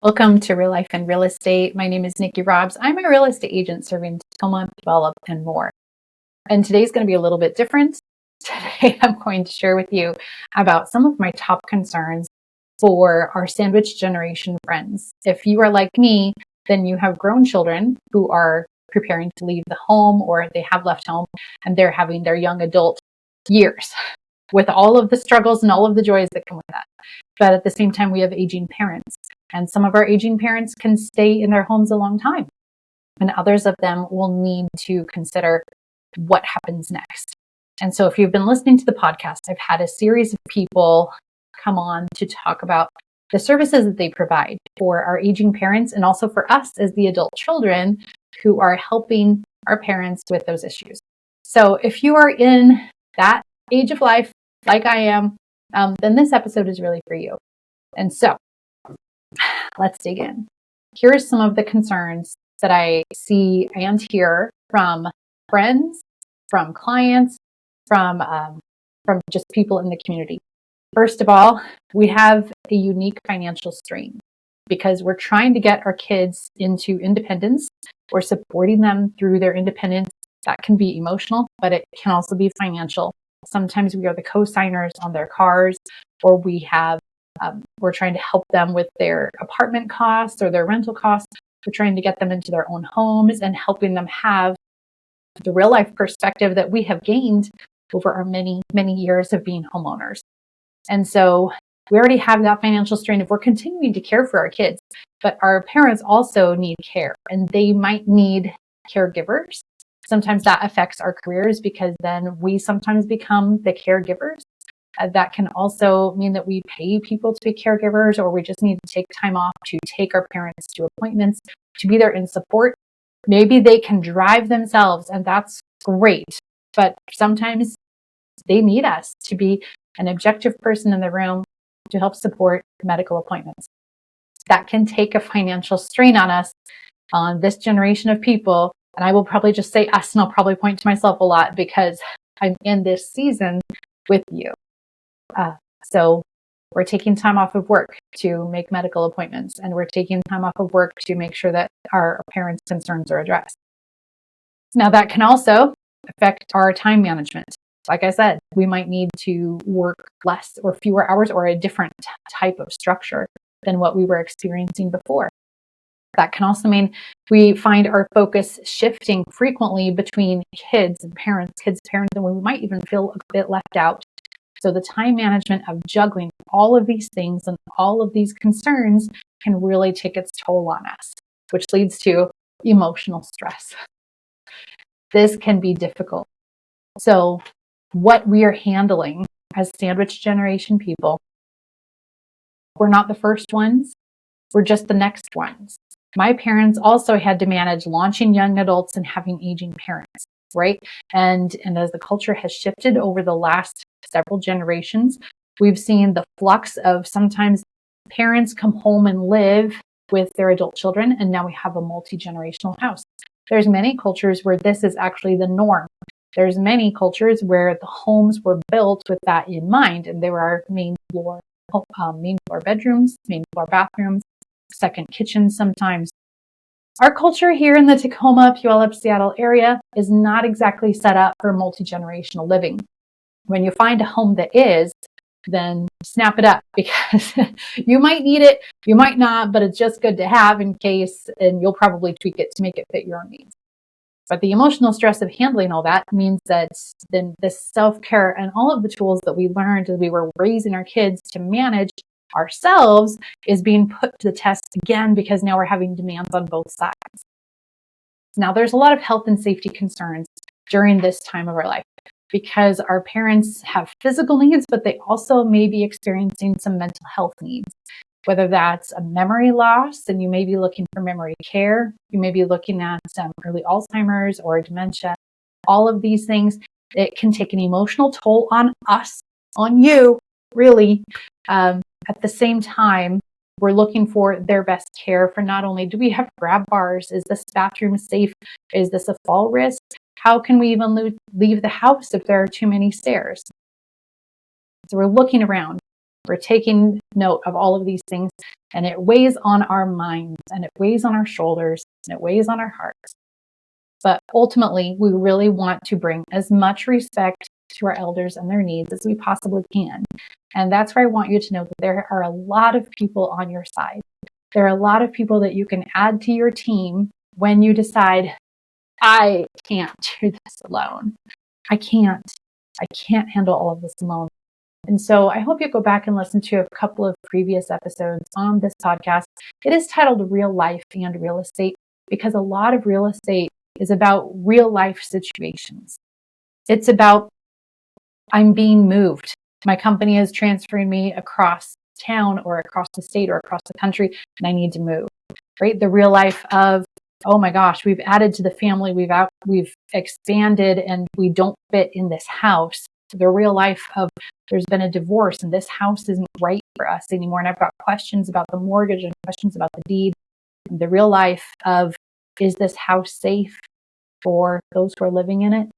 Welcome to Real Life and Real Estate. My name is Nikki Robbs. I'm a real estate agent serving Tacoma, Develop, and more. And today's going to be a little bit different. Today, I'm going to share with you about some of my top concerns for our sandwich generation friends. If you are like me, then you have grown children who are preparing to leave the home, or they have left home and they're having their young adult years with all of the struggles and all of the joys that come with that. But at the same time, we have aging parents. And some of our aging parents can stay in their homes a long time. And others of them will need to consider what happens next. And so if you've been listening to the podcast, I've had a series of people come on to talk about the services that they provide for our aging parents and also for us as the adult children who are helping our parents with those issues. So if you are in that age of life, like I am, then this episode is really for you. And so let's dig in. Here are some of the concerns that I see and hear from friends, from clients, from just people in the community. First of all, we have a unique financial strain because we're trying to get our kids into independence. We're supporting them through their independence. That can be emotional, but it can also be financial. Sometimes we are the co-signers on their cars, or we're trying to help them with their apartment costs or their rental costs. We're trying to get them into their own homes and helping them have the real life perspective that we have gained over our many, many years of being homeowners. And so we already have that financial strain if we're continuing to care for our kids, but our parents also need care and they might need caregivers. Sometimes that affects our careers because then we sometimes become the caregivers. That can also mean that we pay people to be caregivers, or we just need to take time off to take our parents to appointments, to be there in support. Maybe they can drive themselves, and that's great. But sometimes they need us to be an objective person in the room to help support medical appointments. That can take a financial strain on us, on this generation of people. And I will probably just say us, and I'll probably point to myself a lot because I'm in this season with you. So we're taking time off of work to make medical appointments, and we're taking time off of work to make sure that our parents' concerns are addressed. Now that can also affect our time management. Like I said, we might need to work less or fewer hours or a different type of structure than what we were experiencing before. That can also mean we find our focus shifting frequently between kids and parents, and we might even feel a bit left out. So the time management of juggling all of these things and all of these concerns can really take its toll on us, which leads to emotional stress. This can be difficult. So what we are handling as sandwich generation people, we're not the first ones. We're just the next ones. My parents also had to manage launching young adults and having aging parents, right? And as the culture has shifted over the last several generations, we've seen the flux of sometimes parents come home and live with their adult children, and now we have a multi-generational house. There's many cultures where this is actually the norm. There's many cultures where the homes were built with that in mind, and there are main floor bedrooms, main floor bathrooms, second kitchens sometimes. Our culture here in the Tacoma, Puyallup, Seattle area is not exactly set up for multi-generational living. When you find a home that is, then snap it up because you might need it, you might not, but it's just good to have in case, and you'll probably tweak it to make it fit your own needs. But the emotional stress of handling all that means that then the self-care and all of the tools that we learned as we were raising our kids to manage ourselves is being put to the test again because now we're having demands on both sides. Now, there's a lot of health and safety concerns during this time of our life because our parents have physical needs, but they also may be experiencing some mental health needs, whether that's a memory loss and you may be looking for memory care, you may be looking at some early Alzheimer's or dementia. All of these things, it can take an emotional toll on us, on you, really. At the same time, we're looking for their best care for not only do we have grab bars, is this bathroom safe? Is this a fall risk? How can we even leave the house if there are too many stairs? So we're looking around. We're taking note of all of these things and it weighs on our minds, and it weighs on our shoulders, and it weighs on our hearts. But ultimately, we really want to bring as much respect to our elders and their needs as we possibly can. And that's where I want you to know that there are a lot of people on your side. There are a lot of people that you can add to your team when you decide, I can't do this alone. I can't handle all of this alone. And so I hope you go back and listen to a couple of previous episodes on this podcast. It is titled Real Life and Real Estate, because a lot of real estate is about real life situations. It's about, I'm being moved. My company is transferring me across town or across the state or across the country, and I need to move, right? The real life of, oh my gosh, we've added to the family, we've expanded, and we don't fit in this house. The real life of, there's been a divorce and this house isn't right for us anymore, and I've got questions about the mortgage and questions about the deed. And the real life of, is this house safe for those who are living in it?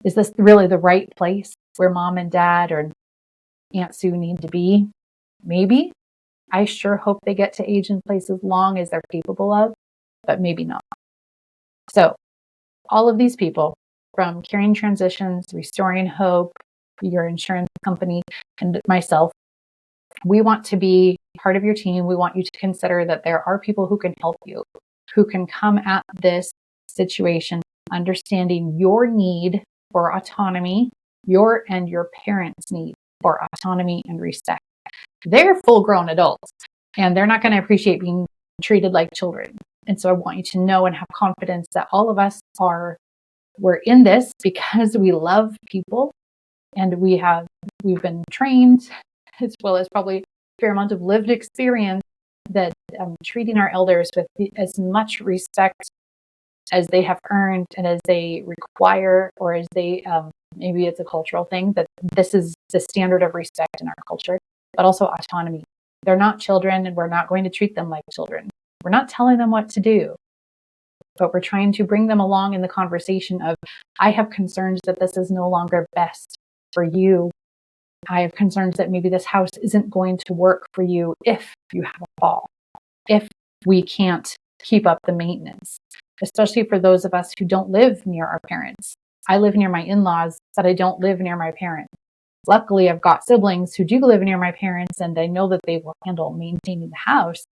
Is this really the right place where mom and dad or Aunt Sue need to be? Maybe. I sure hope they get to age in place as long as they're capable of, but maybe not. So all of these people, from Caring Transitions, Restoring Hope, your insurance company, and myself, we want to be part of your team. We want you to consider that there are people who can help you, who can come at this situation understanding your need for autonomy, your and your parents' need for autonomy and respect. They're full-grown adults, and they're not going to appreciate being treated like children. And so I want you to know and have confidence that all of us we're in this because we love people, and we've been trained, as well as probably a fair amount of lived experience, that treating our elders with as much respect as they have earned and as they require, or as they, maybe it's a cultural thing, that this is the standard of respect in our culture, but also autonomy. They're not children, and we're not going to treat them like children. We're not telling them what to do, but we're trying to bring them along in the conversation of, I have concerns that this is no longer best for you. I have concerns that maybe this house isn't going to work for you if you have a fall, if we can't keep up the maintenance, especially for those of us who don't live near our parents. I live near my in-laws, but I don't live near my parents. Luckily, I've got siblings who do live near my parents, and I know that they will handle maintaining the house,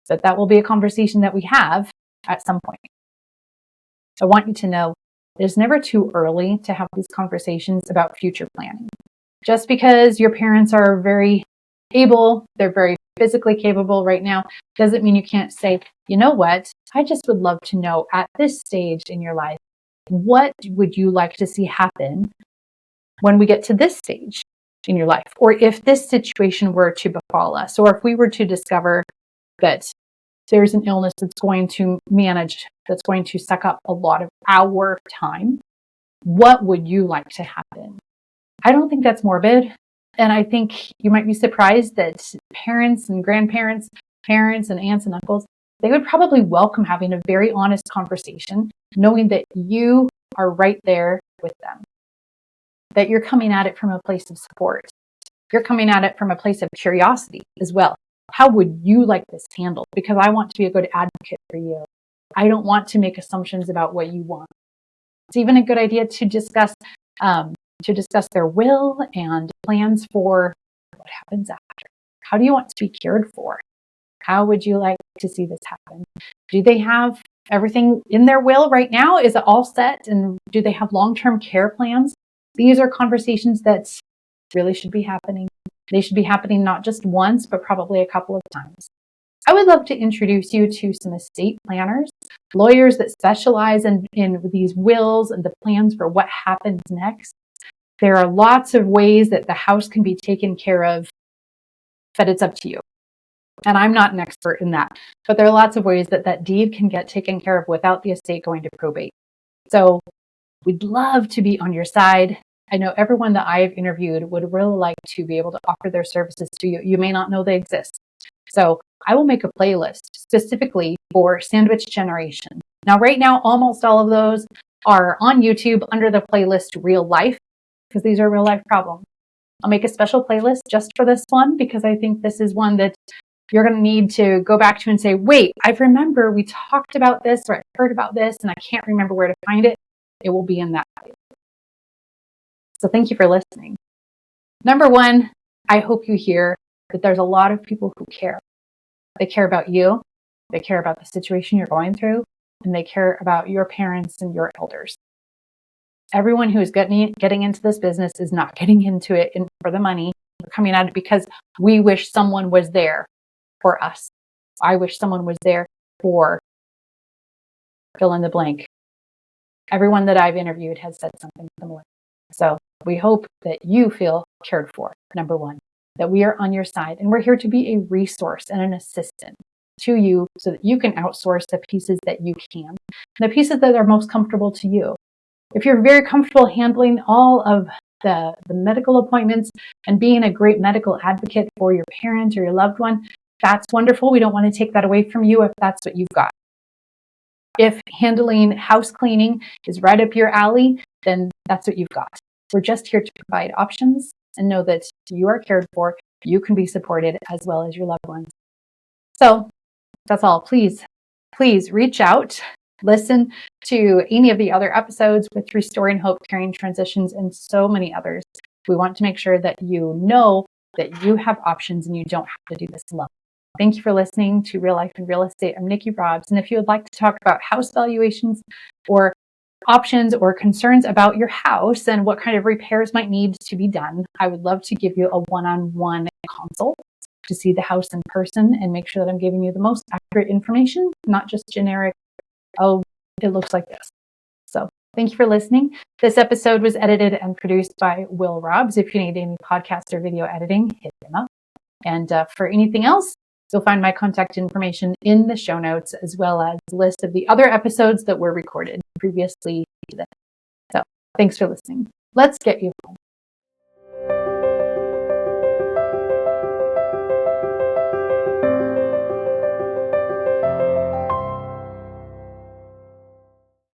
but that will be a conversation that we have at some point. I want you to know it's never too early to have these conversations about future planning. Just because your parents are very able, they're very physically capable right now, doesn't mean you can't say, you know what, I just would love to know at this stage in your life, what would you like to see happen when we get to this stage in your life? Or if this situation were to befall us, or if we were to discover that there's an illness that's going to suck up a lot of our time, what would you like to happen? I don't think that's morbid. And I think you might be surprised that parents and grandparents, parents and aunts and uncles, they would probably welcome having a very honest conversation, knowing that you are right there with them, that you're coming at it from a place of support. You're coming at it from a place of curiosity as well. How would you like this handled? Because I want to be a good advocate for you. I don't want to make assumptions about what you want. It's even a good idea to discuss their will and plans for what happens after. How do you want to be cared for? How would you like to see this happen? Do they have everything in their will right now? Is it all set? And do they have long-term care plans? These are conversations that really should be happening. They should be happening not just once, but probably a couple of times. I would love to introduce you to some estate planners, lawyers that specialize in these wills and the plans for what happens next. There are lots of ways that the house can be taken care of, but it's up to you. And I'm not an expert in that, but there are lots of ways that that deed can get taken care of without the estate going to probate. So we'd love to be on your side. I know everyone that I've interviewed would really like to be able to offer their services to you. You may not know they exist. So I will make a playlist specifically for sandwich generation. Now, right now, almost all of those are on YouTube under the playlist Real Life, because these are real life problems. I'll make a special playlist just for this one, because I think this is one that you're going to need to go back to and say, wait, I remember we talked about this, or I heard about this, and I can't remember where to find it. It will be in that place. So thank you for listening. Number one, I hope you hear that there's a lot of people who care. They care about you. They care about the situation you're going through, and they care about your parents and your elders. Everyone who is getting into this business is not getting into it for the money. They're coming at it because we wish someone was there for us. I wish someone was there for fill in the blank. Everyone that I've interviewed has said something similar. So we hope that you feel cared for, number one, that we are on your side, and we're here to be a resource and an assistant to you so that you can outsource the pieces that you can, and the pieces that are most comfortable to you. If you're very comfortable handling all of the medical appointments and being a great medical advocate for your parent or your loved one, that's wonderful. We don't want to take that away from you if that's what you've got. If handling house cleaning is right up your alley, then that's what you've got. We're just here to provide options and know that you are cared for, you can be supported, as well as your loved ones. So that's all. Please reach out. Listen to any of the other episodes with Restoring Hope, Caring Transitions, and so many others. We want to make sure that you know that you have options and you don't have to do this alone. Thank you for listening to Real Life in Real Estate. I'm Nikki Robbs. And if you would like to talk about house valuations or options or concerns about your house and what kind of repairs might need to be done, I would love to give you a one-on-one consult to see the house in person and make sure that I'm giving you the most accurate information, not just generic, oh, it looks like this. So thank you for listening. This episode was edited and produced by Will Robbs. If you need any podcast or video editing, hit him up. And for anything else, you'll find my contact information in the show notes, as well as a list of the other episodes that were recorded previously to this. So thanks for listening. Let's get you home.